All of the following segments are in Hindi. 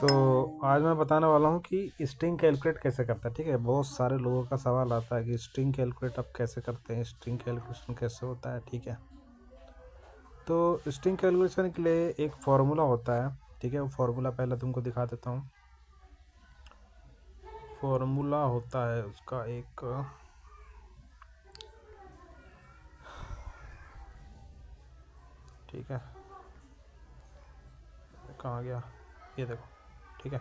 तो आज मैं बताने वाला हूँ कि स्ट्रिंग कैलकुलेट कैसे करता है। ठीक है, बहुत सारे लोगों का सवाल आता है कि स्ट्रिंग कैलकुलेट आप कैसे करते हैं, स्ट्रिंग कैलकुलेशन कैसे होता है। ठीक है, तो स्ट्रिंग कैलकुलेशन के लिए एक फार्मूला होता है। ठीक है, वो फार्मूला पहले तुमको दिखा देता हूँ। फार्मूला होता है उसका एक, ठीक है, कहाँ गया, ये देखो। ठीक है,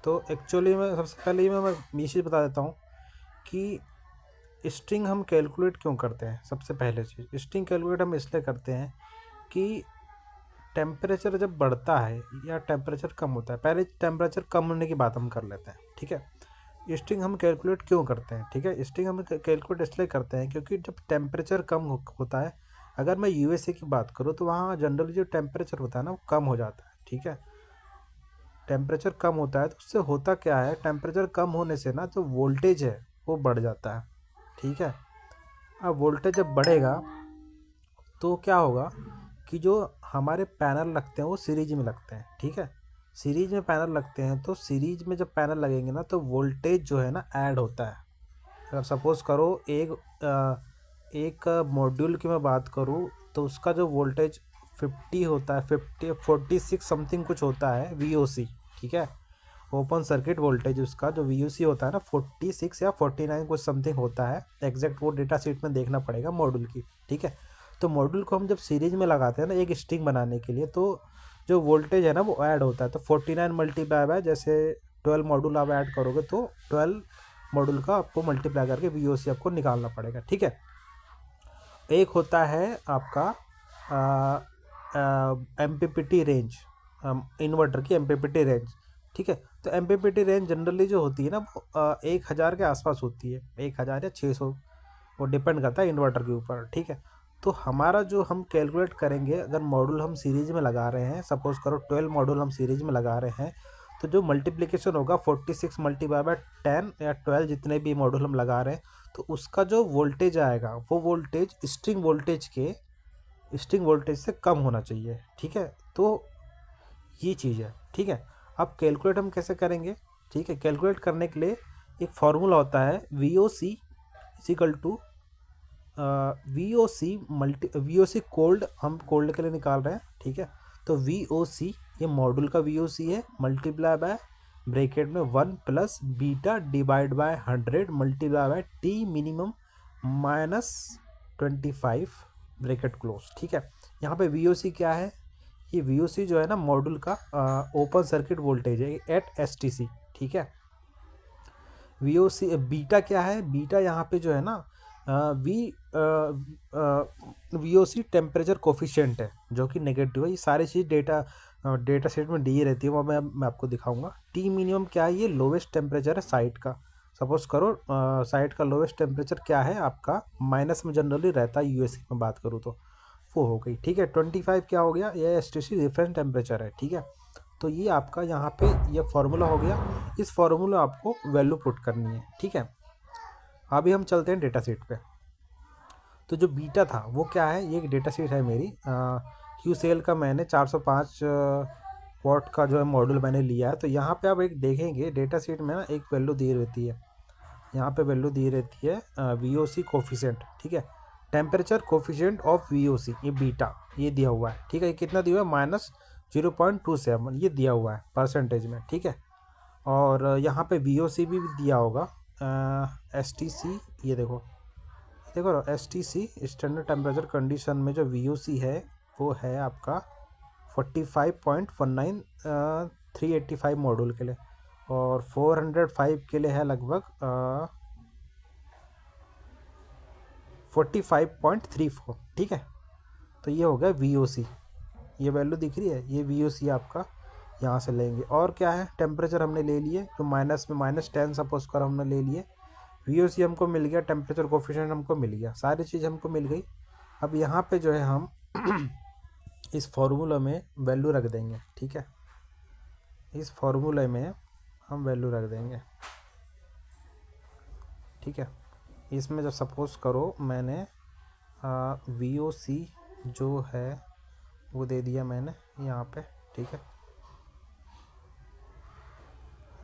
तो एक्चुअली मैं सबसे पहले ही मैं ये चीज़ बता देता हूँ कि स्ट्रिंग हम कैलकुलेट क्यों करते हैं। सबसे पहले चीज़, स्ट्रिंग कैलकुलेट हम इसलिए करते हैं कि टेम्परेचर जब बढ़ता है या टेम्परेचर कम होता है, पहले टेम्परेचर कम होने की बात हम कर लेते हैं। ठीक है, स्ट्रिंग हम कैलकुलेट क्यों करते हैं। ठीक है, स्ट्रिंग हम कैलकुलेट इसलिए करते हैं क्योंकि जब टेम्परेचर कम होता है, अगर मैं यूएसए की बात करूँ तो वहाँ जनरली जो टेम्परेचर होता है ना वो कम हो जाता है। ठीक है, टेम्परेचर कम होता है तो उससे होता क्या है, टेम्परेचर कम होने से ना जो वोल्टेज है वो बढ़ जाता है। ठीक है, अब वोल्टेज जब बढ़ेगा तो क्या होगा कि जो हमारे पैनल लगते हैं वो सीरीज में लगते हैं। ठीक है, सीरीज में पैनल लगते हैं तो सीरीज में जब पैनल लगेंगे ना तो वोल्टेज जो है ना ऐड होता है। अगर सपोज़ करो एक मॉड्यूल की मैं बात करूँ तो उसका जो वोल्टेज 50 होता है, 46 समथिंग कुछ होता है वीओसी। ठीक है, ओपन सर्किट वोल्टेज उसका जो वीओसी होता है ना 46 या 49 कुछ समथिंग होता है। एग्जैक्ट वो डेटा शीट में देखना पड़ेगा मॉड्यूल की। ठीक है, तो मॉड्यूल को हम जब सीरीज में लगाते हैं ना एक स्ट्रिंग बनाने के लिए, तो जो वोल्टेज है ना वो ऐड होता है। तो 49 मल्टीप्लाई बाय जैसे 12 मॉड्यूल आप ऐड करोगे तो 12 मॉड्यूल का आपको मल्टीप्लाई करके वीओसी आपको निकालना पड़ेगा। ठीक है, एक होता है आपका M P P T range, inverter की M P P T range. ठीक है, तो M P P T range generally जो होती है ना वो 1000 के आसपास होती है, 1000 या 600, वो डिपेंड करता है इन्वर्टर के ऊपर। ठीक है, तो हमारा जो हम कैलकुलेट करेंगे, अगर मॉड्यूल हम सीरीज में लगा रहे हैं, सपोज करो 12 मॉड्यूल हम सीरीज में लगा रहे हैं, तो जो मल्टीप्लिकेशन होगा 46 मल्टीप्लाई बाय 10 या 12 जितने भी मॉड्यूल हम लगा रहे हैं, तो उसका जो वोल्टेज आएगा वो वोल्टेज स्ट्रिंग वोल्टेज से कम होना चाहिए। ठीक है, तो ये चीज़ है। ठीक है, अब कैलकुलेट हम कैसे करेंगे। ठीक है, कैलकुलेट करने के लिए एक फार्मूला होता है V O C is equal to V O C cold, हम कोल्ड के लिए निकाल रहे हैं। ठीक है, तो वी ओ सी ये मॉड्यूल का वी ओ सी है, मल्टीप्लाई बाय ब्रैकेट में 1 plus beta divide by 100 multiply by T minimum minus 25 bracket close. ठीक है, यहाँ पे वी ओ सी क्या है, ये वी ओ सी जो है ना मॉड्यूल का ओपन सर्किट वोल्टेज है एट एस टी सी। ठीक है, वी ओ सी बीटा क्या है, बीटा यहाँ पे जो है ना V V O C temperature coefficient है जो कि नेगेटिव है। ये सारी चीज़ डेटा सेट में दी रहती है, वो मैं आपको दिखाऊंगा। टी मिनिमम क्या है, ये लोवेस्ट टेम्परेचर है साइट का। सपोज करो साइट का लोवेस्ट टेम्परेचर क्या है आपका, माइनस में जनरली रहता है यूएसए में बात करूँ तो, वो हो गई। ठीक है, 25 क्या हो गया, ये S T C reference temperature है। ठीक है, तो ये आपका यहाँ पे ये फार्मूला हो गया। इस फार्मूला आपको वैल्यू पुट करनी है। ठीक है, अभी हम चलते हैं डेटा शीट पे। तो जो बीटा था वो क्या है, ये एक डेटा शीट है मेरी क्यू सेल का, मैंने 405 वॉट का जो है मॉड्यूल मैंने लिया है। तो यहाँ पे आप एक देखेंगे डेटा शीट में ना एक वैल्यू दी रहती है, यहाँ पे वैल्यू दी रहती है वी ओ सी कोफिशेंट। ठीक है, temperature coefficient of V O C, ये बीटा ये दिया हुआ है। ठीक है, ये कितना दिया हुआ है, -0.27 ये दिया हुआ है परसेंटेज में। ठीक है, और यहाँ पे वी ओ सी भी दिया होगा, एस टी सी, ये देखो S T C standard temperature condition में जो वी ओ सी है वो है आपका 45.19 385 मॉड्यूल के लिए, और 405 के लिए है लगभग 45.34। ठीक है, तो ये हो गया वी ओ सी, ये वैल्यू दिख रही है, ये वी ओ सी आपका यहाँ से लेंगे। और क्या है, टेम्परेचर हमने ले लिए, तो माइनस में -10 सपोज कर हमने ले लिए, वी ओ सी हमको मिल गया, टेम्परेचर कोफिशिएंट हमको मिल गया, सारी चीज़ हमको मिल गई। अब यहाँ पे जो है हम इस फार्मूला में वैल्यू रख देंगे। ठीक है, इस फार्मूले में हम वैल्यू रख देंगे। ठीक है, इसमें जब सपोज़ करो मैंने वी ओ सी जो है वो दे दिया मैंने यहाँ पे, ठीक है।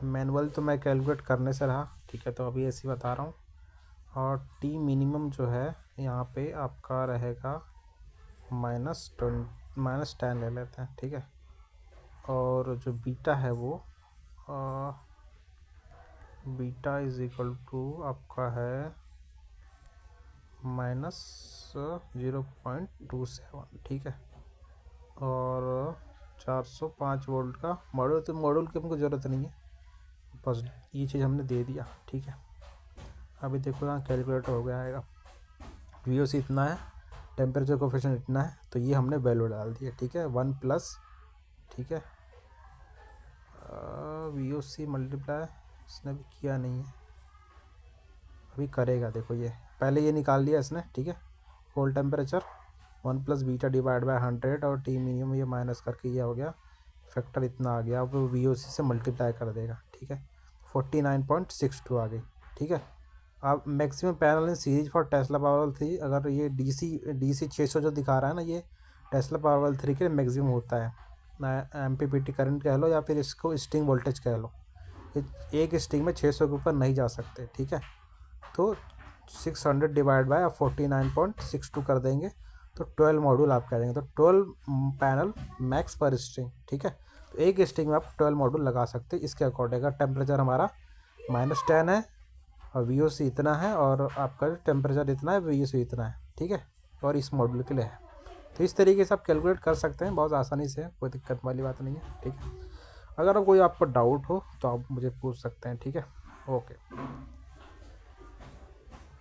मैनुअल तो मैं कैलकुलेट करने से रहा, ठीक है, तो अभी ऐसे ही बता रहा हूँ। और टी मिनिमम जो है यहाँ पे आपका रहेगा -10 ले लेते हैं, ठीक है। और जो बीटा है वो बीटा इज इक्वल टू आपका है -0.27, ठीक है। और 405 वोल्ट का मॉड्यूल, तो मॉड्यूल की हमको ज़रूरत नहीं है, बस ये चीज़ हमने दे दिया, ठीक है। अभी देखो यहाँ कैलकुलेट हो गया आएगा, VOC इतना है, टेम्परेचर कोफिशिएंट इतना है, तो ये हमने वैल्यू डाल दिया, ठीक है। 1+, ठीक है, VOC मल्टीप्लाई इसने भी किया नहीं है, अभी करेगा। देखो ये पहले ये निकाल लिया इसने, ठीक है। Whole temperature 1+ beta divide by 100 और टी मिनिमम ये माइनस करके ये हो गया, फैक्टर इतना आ गया। अब वो VOC से मल्टीप्लाई कर देगा, ठीक है। 49.62 आ गई, ठीक है। अब maximum panel in series for Tesla Powerwall 3, अगर ये DC 600 जो दिखा रहा है ना, ये टेस्ला पावरवॉल 3 के लिए मैक्सिमम होता है। MPPT करंट कह लो या फिर इसको स्ट्रिंग वोल्टेज कह लो, एक स्ट्रिंग में 600 के ऊपर नहीं जा सकते, ठीक है। तो 600 डिवाइड बाय 49.62 कर देंगे, तो 12 मॉड्यूल आप कह देंगे, तो 12 पैनल मैक्स पर स्ट्रिंग, ठीक है। तो एक स्ट्रिंग में आप 12 मॉड्यूल लगा सकते हैं। इसके अकॉर्डिंग टेम्परेचर हमारा -10 है और VOC इतना है, और आपका टेम्परेचर इतना है, VOC इतना है, ठीक है। और इस मॉड्यूल के लिए है, तो इस तरीके से आप कैलकुलेट कर सकते हैं बहुत आसानी से, कोई दिक्कत वाली बात नहीं है, ठीक है। अगर कोई आपको डाउट हो तो आप मुझे पूछ सकते हैं, ठीक है। ओके।